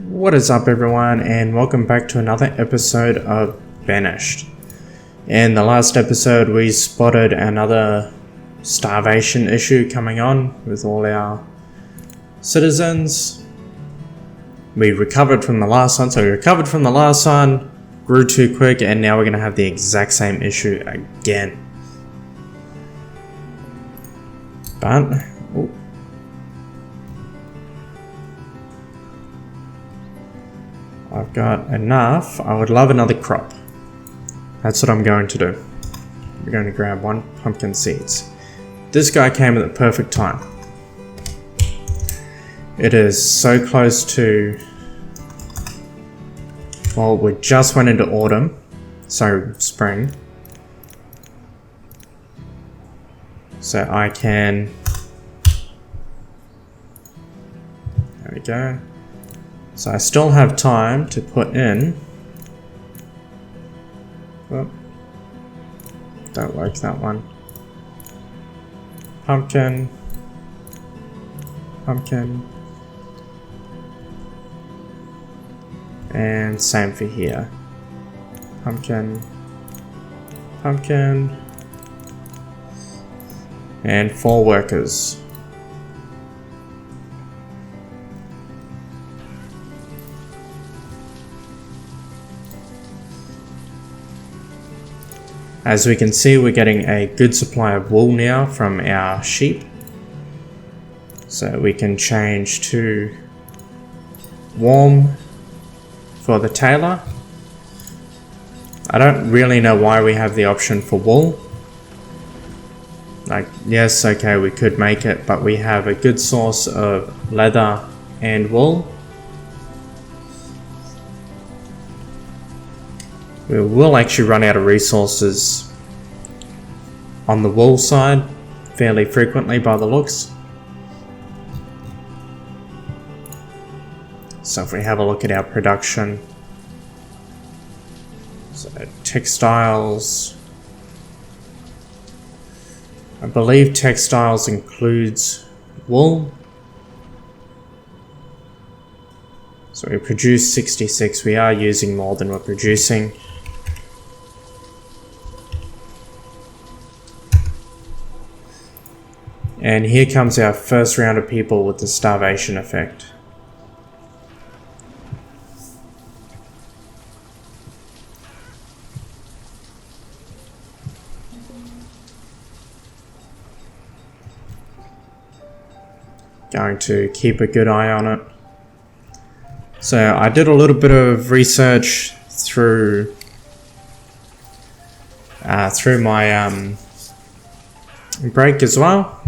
What is up everyone, and welcome back to another episode of Banished. In the last episode we spotted another starvation issue coming on with all our citizens. We recovered from the last one, grew too quick, and now we're going to have the exact same issue again. But I've got enough. I would love another crop. That's what I'm going to do. We're going to grab one pumpkin seeds. This guy came at the perfect time. It is so close to... well, we just went into autumn. So, spring. So I can... there we go. So I still have time to put in... oh, don't like that one. Pumpkin. Pumpkin. And same for here. Pumpkin. Pumpkin. And 4 workers. As we can see, we're getting a good supply of wool now from our sheep. So we can change to warm for the tailor. I don't really know why we have the option for wool. Like, yes, okay, we could make it, but we have a good source of leather and wool. We will actually run out of resources on the wool side fairly frequently by the looks. So if we have a look at our production, so textiles, I believe textiles includes wool. So we produce 66, we are using more than we're producing. And here comes our first round of people with the starvation effect. Going to keep a good eye on it. So I did a little bit of research through my break as well.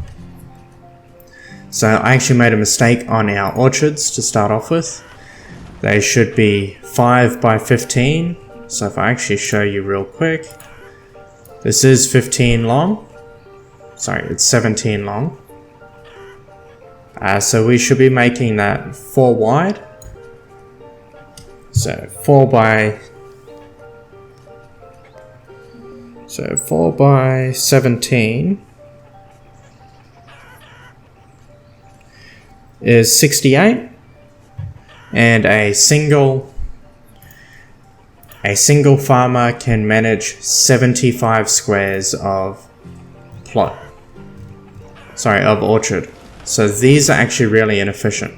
So I actually made a mistake on our orchards to start off with. They should be 5 by 15. So if I actually show you real quick, this is 15 long. Sorry, it's 17 long. So we should be making that 4 wide. So 4 by 17 is 68, and a single farmer can manage 75 squares of plot. Sorry, of orchard. So these are actually really inefficient.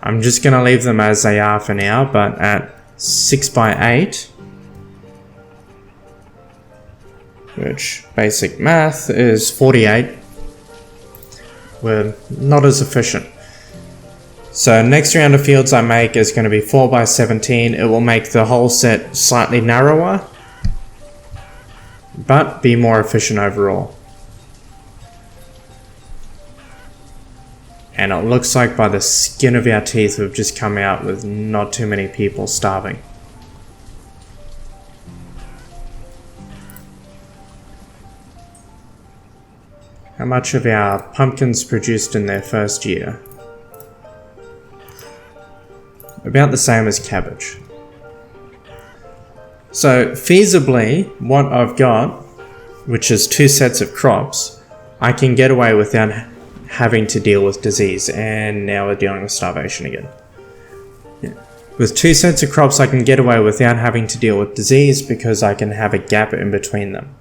I'm just going to leave them as they are for now, but at 6 by 8, which basic math is 48, we're not as efficient. So next round of fields I make is going to be 4 by 17. It will make the whole set slightly narrower, but be more efficient overall. And it looks like by the skin of our teeth we've just come out with not too many people starving. How much of our pumpkins produced in their first year? About the same as cabbage. So feasibly, what I've got, which is 2 sets of crops, I can get away without having to deal with disease, and now we're dealing with starvation again. Yeah. With 2 sets of crops I can get away without having to deal with disease because I can have a gap in between them.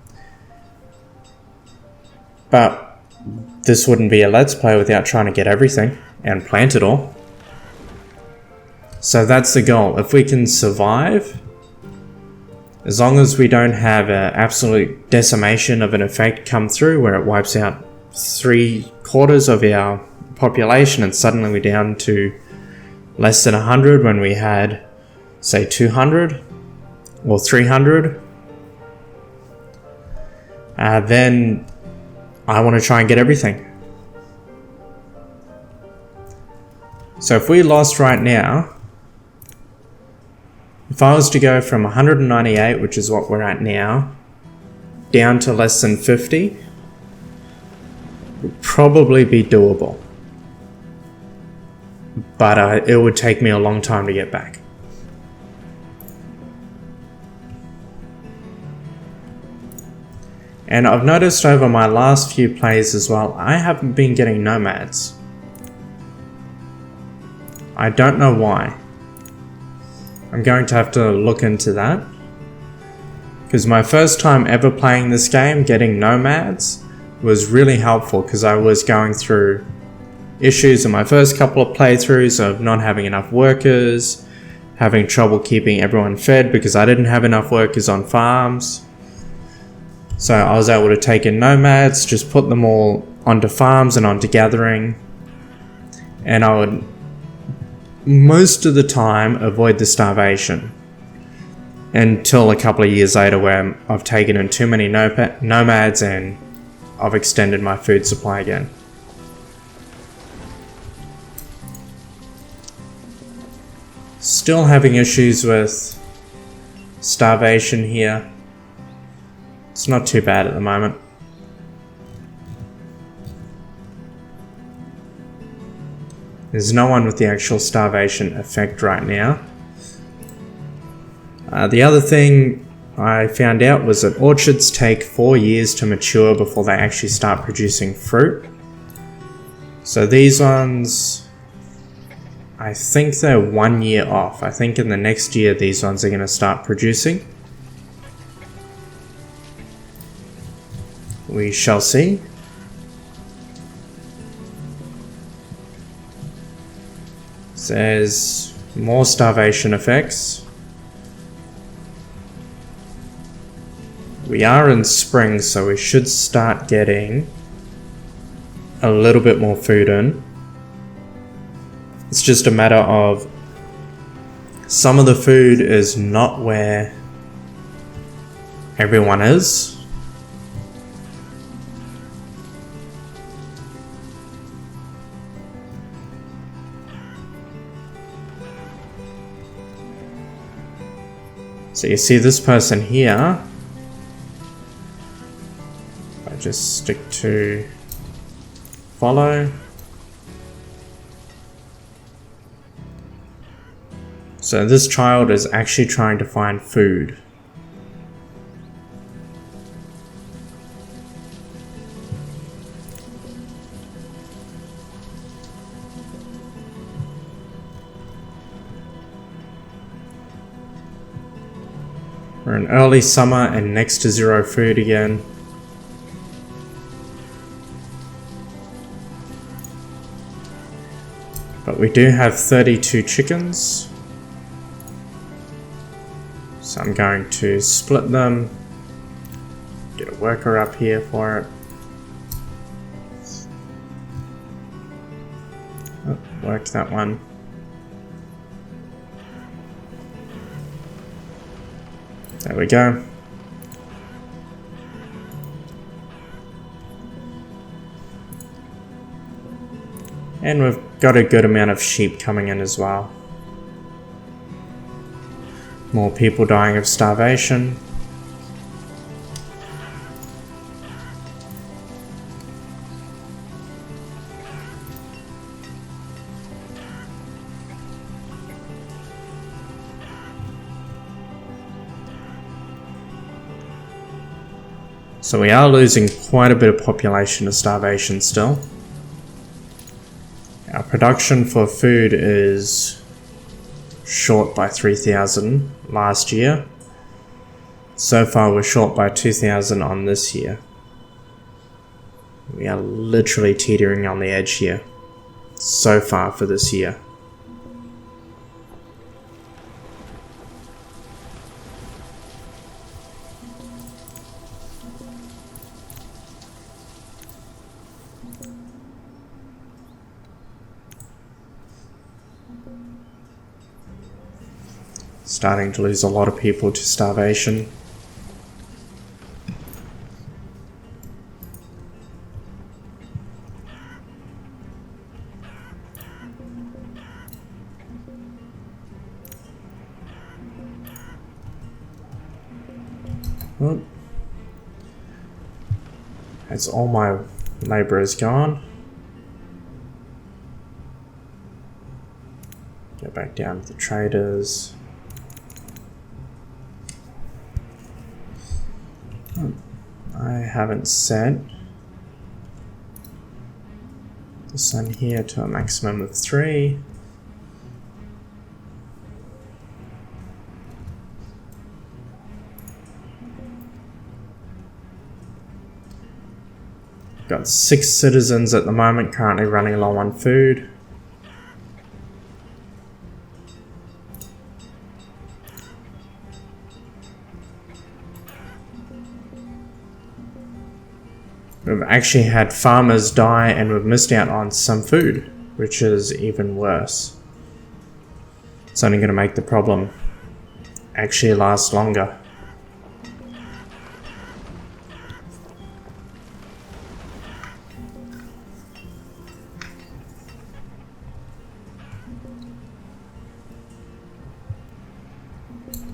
But this wouldn't be a Let's Play without trying to get everything and plant it all. So that's the goal. If we can survive, as long as we don't have an absolute decimation of an effect come through where it wipes out 3/4 of our population and suddenly we're down to less than 100 when we had, say, 200 or 300, then I want to try and get everything. So if we lost right now, if I was to go from 198, which is what we're at now, down to less than 50, it would probably be doable. But it would take me a long time to get back. And I've noticed over my last few plays as well, I haven't been getting nomads. I don't know why. I'm going to have to look into that. Because my first time ever playing this game, getting nomads was really helpful because I was going through issues in my first couple of playthroughs of not having enough workers, having trouble keeping everyone fed because I didn't have enough workers on farms. So I was able to take in nomads, just put them all onto farms and onto gathering, and I would most of the time avoid the starvation until a couple of years later where I've taken in too many nomads and I've extended my food supply again. Still having issues with starvation here. It's not too bad at the moment. There's no one with the actual starvation effect right now. The other thing I found out was that orchards take 4 years to mature before they actually start producing fruit. So these ones, I think they're 1 year off. I think in the next year these ones are going to start producing. We shall see. There's more starvation effects. We are in spring, so we should start getting a little bit more food in. It's just a matter of some of the food is not where everyone is. So you see this person here, I just stick to follow. So this child is actually trying to find food. We're in early summer and next to zero food again. But we do have 32 chickens. So I'm going to split them. Get a worker up here for it. Oh, work that one. There we go. And we've got a good amount of sheep coming in as well. More people dying of starvation. So we are losing quite a bit of population to starvation still. production for food is short by 3,000 last year. So far we're short by 2,000 on this year. We are literally teetering on the edge here so far for this year. Starting to lose a lot of people to starvation. Oh. That's all my labourers gone. Go back down to the traders. I haven't set the sun here to a maximum of 3. Got 6 citizens at the moment currently running low on food. We've actually had farmers die and we've missed out on some food, which is even worse. It's only going to make the problem actually last longer.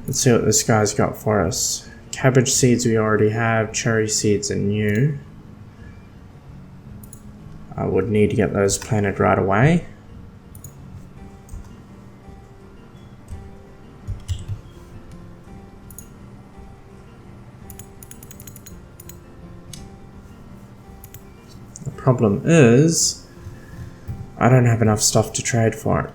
Let's see what this guy's got for us. Cabbage seeds we already have, cherry seeds are new. I would need to get those planted right away. The problem is, I don't have enough stuff to trade for it.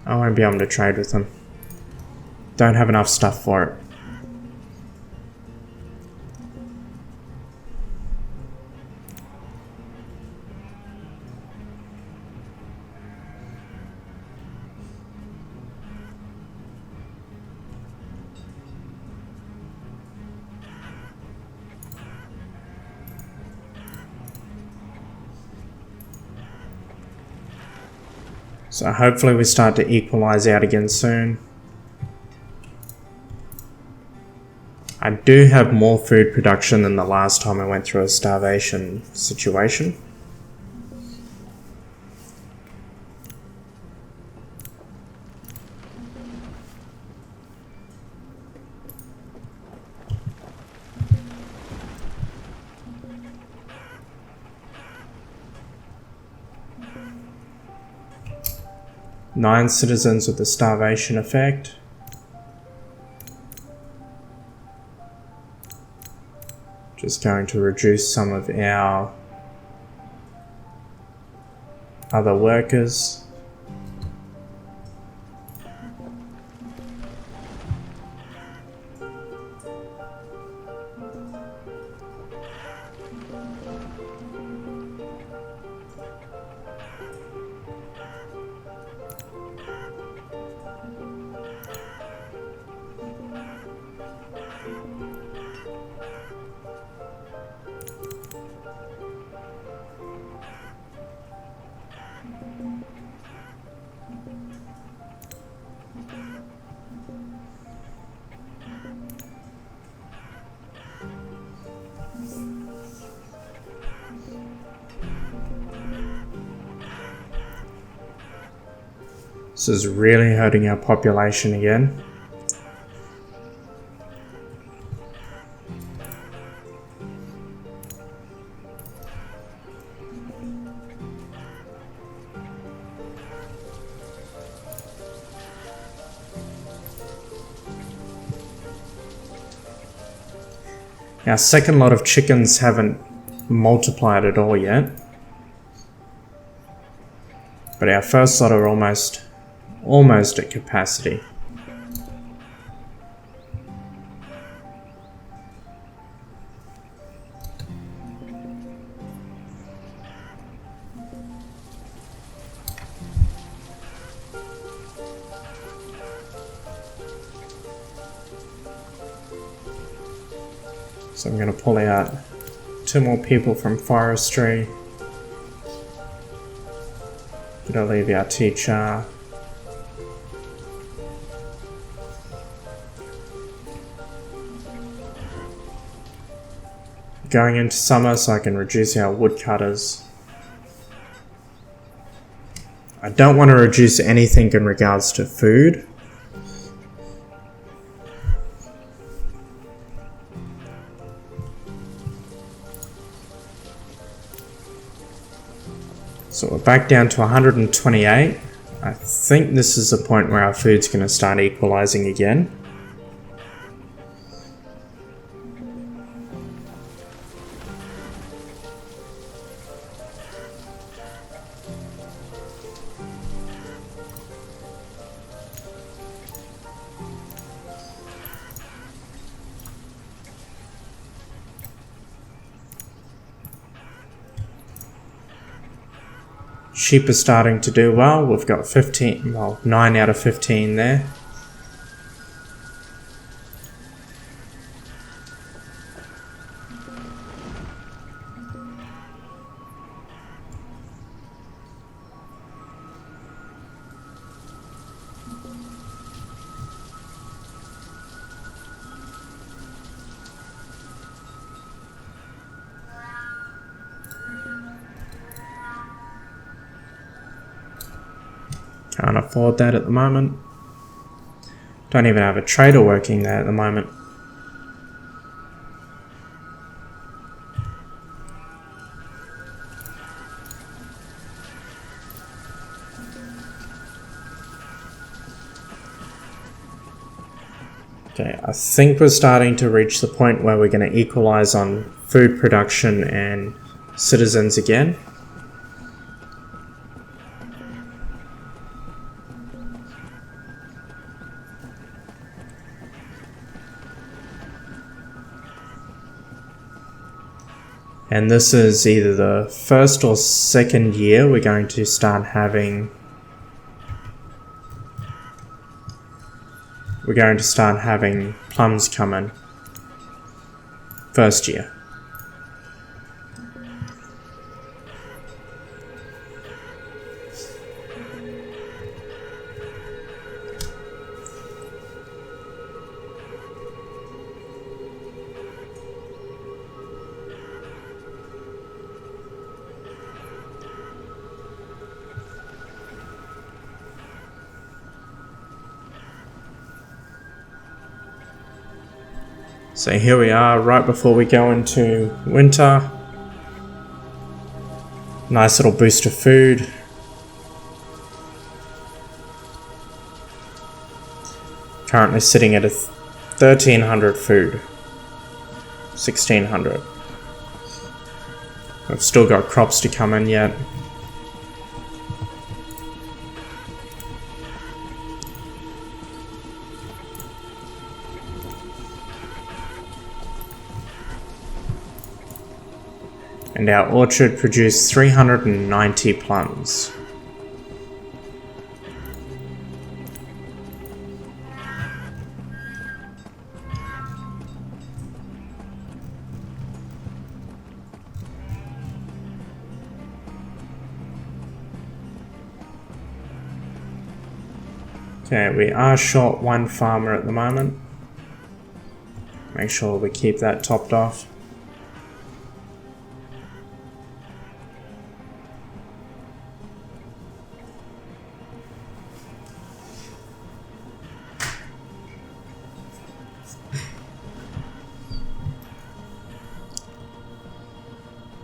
I won't be able to trade with them. Don't have enough stuff for it. So hopefully we start to equalize out again soon. I do have more food production than the last time I went through a starvation situation. Nine citizens with the starvation effect. Just going to reduce some of our other workers. This is really hurting our population again. Our second lot of chickens haven't multiplied at all yet. But our first lot are almost at capacity. So I'm going to pull out 2 more people from forestry. Gonna leave our teacher. Going into summer so I can reduce our woodcutters. I don't want to reduce anything in regards to food. So we're back down to 128. I think this is the point where our food's going to start equalizing again. Sheep are starting to do well. We've got 9 out of 15 there. Can't afford that at the moment. Don't even have a trader working there at the moment. Okay, I think we're starting to reach the point where we're going to equalize on food production and citizens again. And this is either the first or second year we're going to start having plums come in. First year. So here we are, right before we go into winter. Nice little boost of food. Currently sitting at 1,300 food. 1,600. We've still got crops to come in yet. And our orchard produced 390 plums. Okay, we are short 1 farmer at the moment. Make sure we keep that topped off.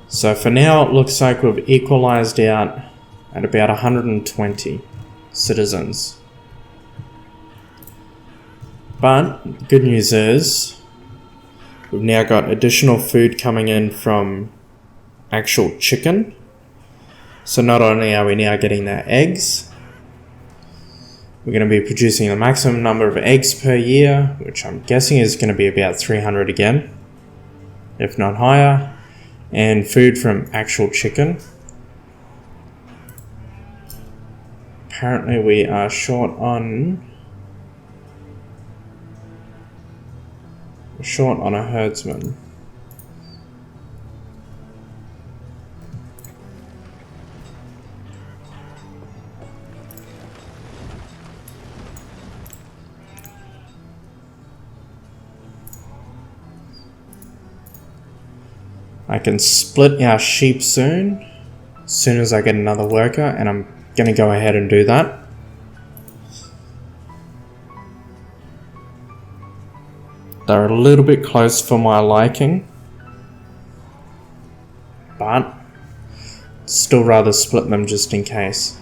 So for now it looks like we've equalized out at about 120 citizens. But the good news is We've now got additional food coming in from actual chicken. So not only are we now getting their eggs, we're going to be producing the maximum number of eggs per year, which I'm guessing is going to be about 300 again, if not higher, and food from actual chicken. Apparently we are short on a herdsman. I can split our sheep soon as I get another worker, and I'm going to go ahead and do that. They're a little bit close for my liking, but still rather split them just in case.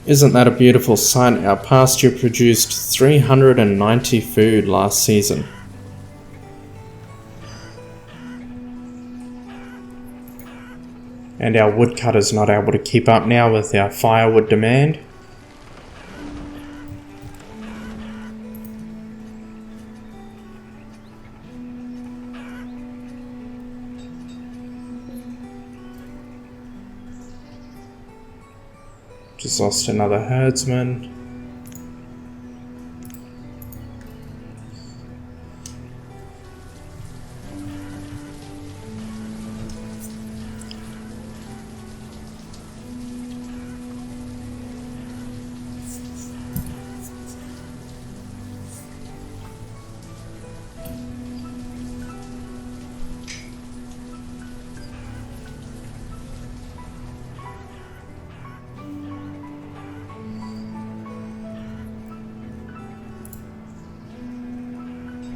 Isn't that a beautiful sight? Our pasture produced 390 food last season. And our woodcutter's not able to keep up now with our firewood demand. Just lost another herdsman.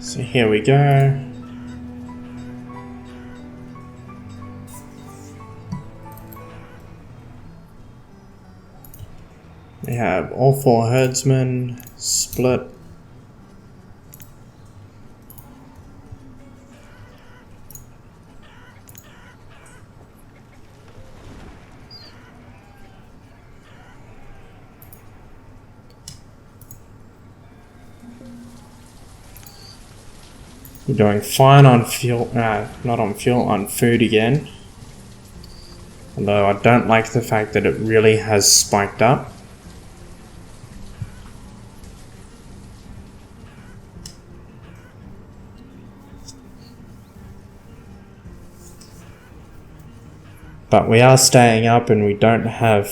So here we go. We have all 4 herdsmen split. We're doing fine on fuel, not on fuel, on food again. Although I don't like the fact that it really has spiked up. But we are staying up, and we don't have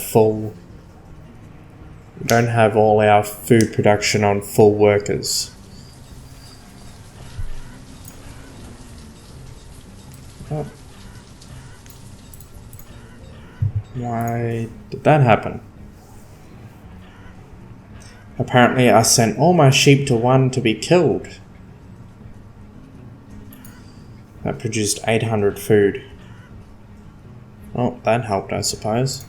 all our food production on full workers. Oh. Why did that happen? Apparently I sent all my sheep to one to be killed. That produced 800 food. Oh, that helped, I suppose.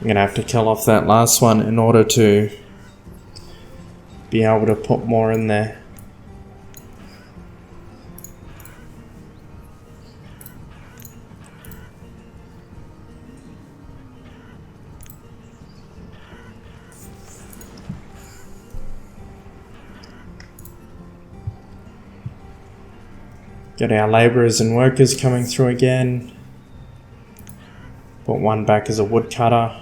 I'm gonna have to kill off that last one in order to be able to put more in there. Get our labourers and workers coming through again. Put one back as a woodcutter.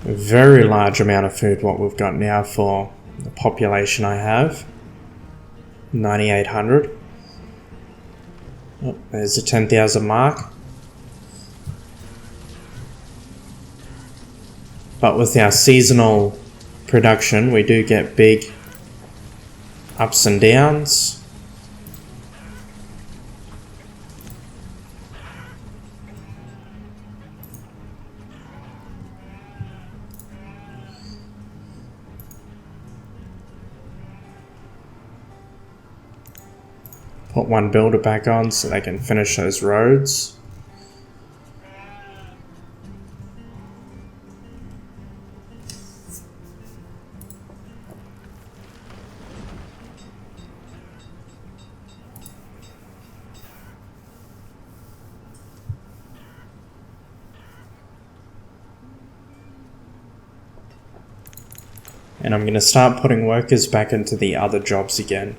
a very large amount of food what we've got now for the population I have. 9,800. Oh, there's the 10,000 mark. But with our seasonal production, we do get big ups and downs. Put one builder back on so they can finish those roads. And I'm going to start putting workers back into the other jobs again.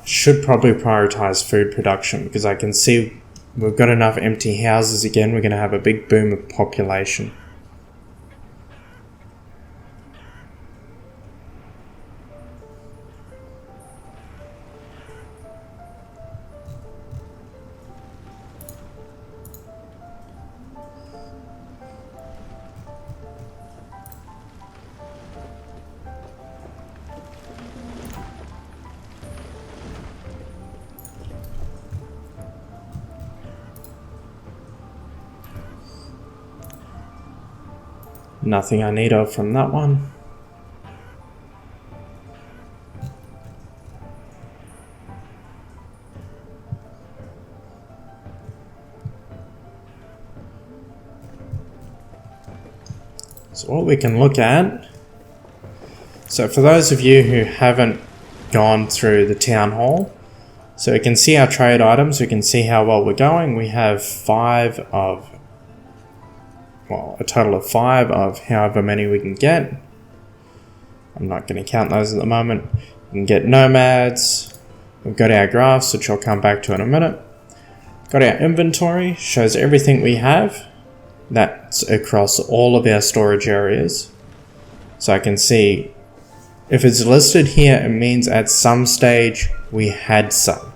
Should probably prioritize food production because I can see we've got enough empty houses again. We're going to have a big boom of population. Nothing I need of from that one. So what we can look at, so for those of you who haven't gone through the town hall, so we can see our trade items, we can see how well we're going. We have a total of 5 of however many we can get. I'm not going to count those at the moment. We can get nomads. We've got our graphs, which I'll come back to in a minute. Got our inventory, shows everything we have. That's across all of our storage areas. So I can see if it's listed here, it means at some stage we had some.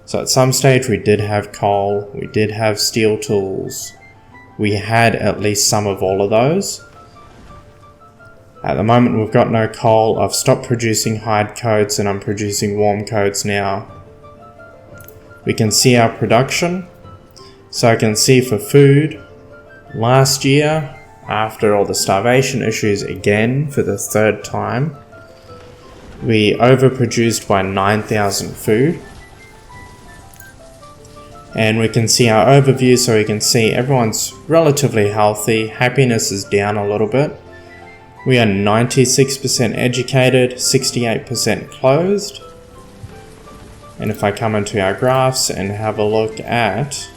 So at some stage we did have coal, we did have steel tools. We had at least some of all of those. At the moment we've got no coal. I've stopped producing hide coats and I'm producing warm coats now. We can see our production. So I can see for food, last year, after all the starvation issues again for the 3rd time, we overproduced by 9,000 food. And we can see our overview, so we can see everyone's relatively healthy. Happiness is down a little bit. We are 96% educated, 68% closed. And if I come into our graphs and have a look at,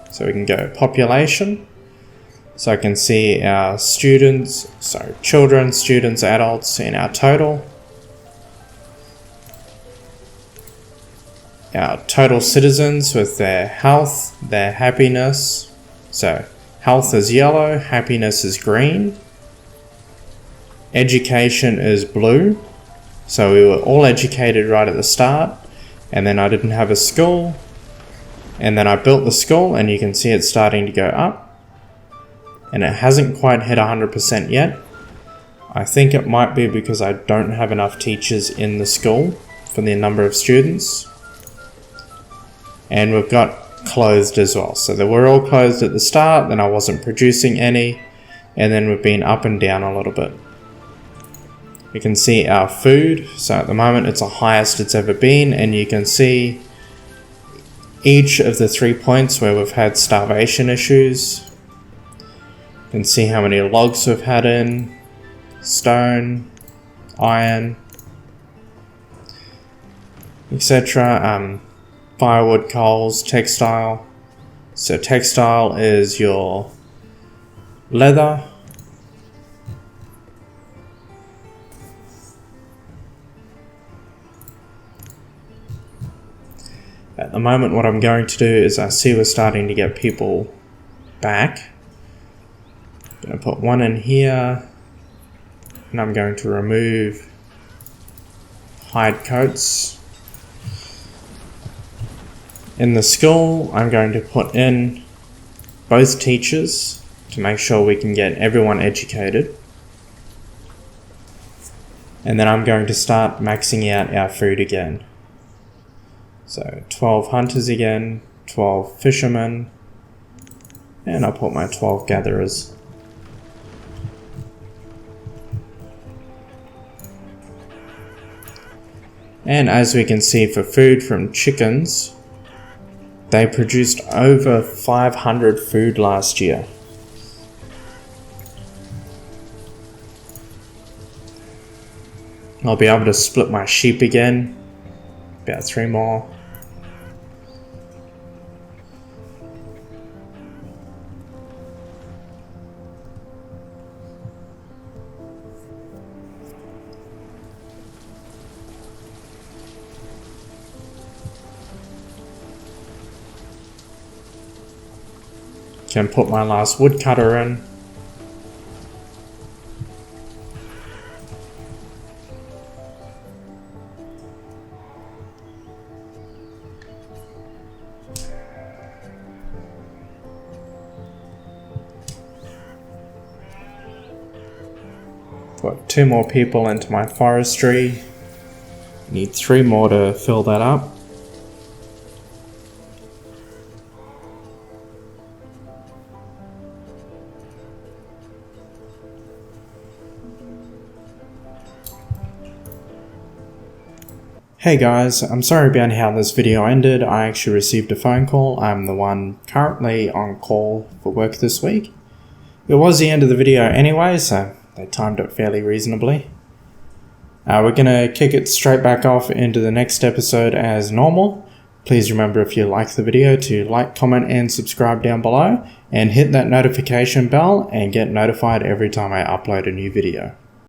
so we can go population. So I can see our students, children, students, adults in our total. Our total citizens with their health, their happiness. So health is yellow, happiness is green. Education is blue. So we were all educated right at the start, and then I didn't have a school, and then I built the school, and you can see it's starting to go up, and it hasn't quite hit 100% yet. I think it might be because I don't have enough teachers in the school for the number of students. And we've got closed as well. So they were all closed at the start, then I wasn't producing any, and then we've been up and down a little bit. You can see our food. So at the moment it's the highest it's ever been, and you can see each of the 3 points where we've had starvation issues. You can see how many logs we've had in, stone, iron, etc. Firewood, coals, textile. So textile is your leather. At the moment what I'm going to do is I see we're starting to get people back. I'm going to put one in here, and I'm going to remove hide coats. In the school, I'm going to put in both teachers to make sure we can get everyone educated. And then I'm going to start maxing out our food again. So 12 hunters again, 12 fishermen, and I'll put my 12 gatherers. And as we can see, for food from chickens, they produced over 500 food last year. I'll be able to split my sheep again, about 3 more. Can put my last woodcutter in. Put 2 more people into my forestry. Need 3 more to fill that up. Hey guys, I'm sorry about how this video ended. I actually received a phone call. I'm the one currently on call for work this week. It was the end of the video anyway, so they timed it fairly reasonably. We're gonna kick it straight back off into the next episode as normal. Please remember, if you like the video, to like, comment and subscribe down below, and hit that notification bell and get notified every time I upload a new video.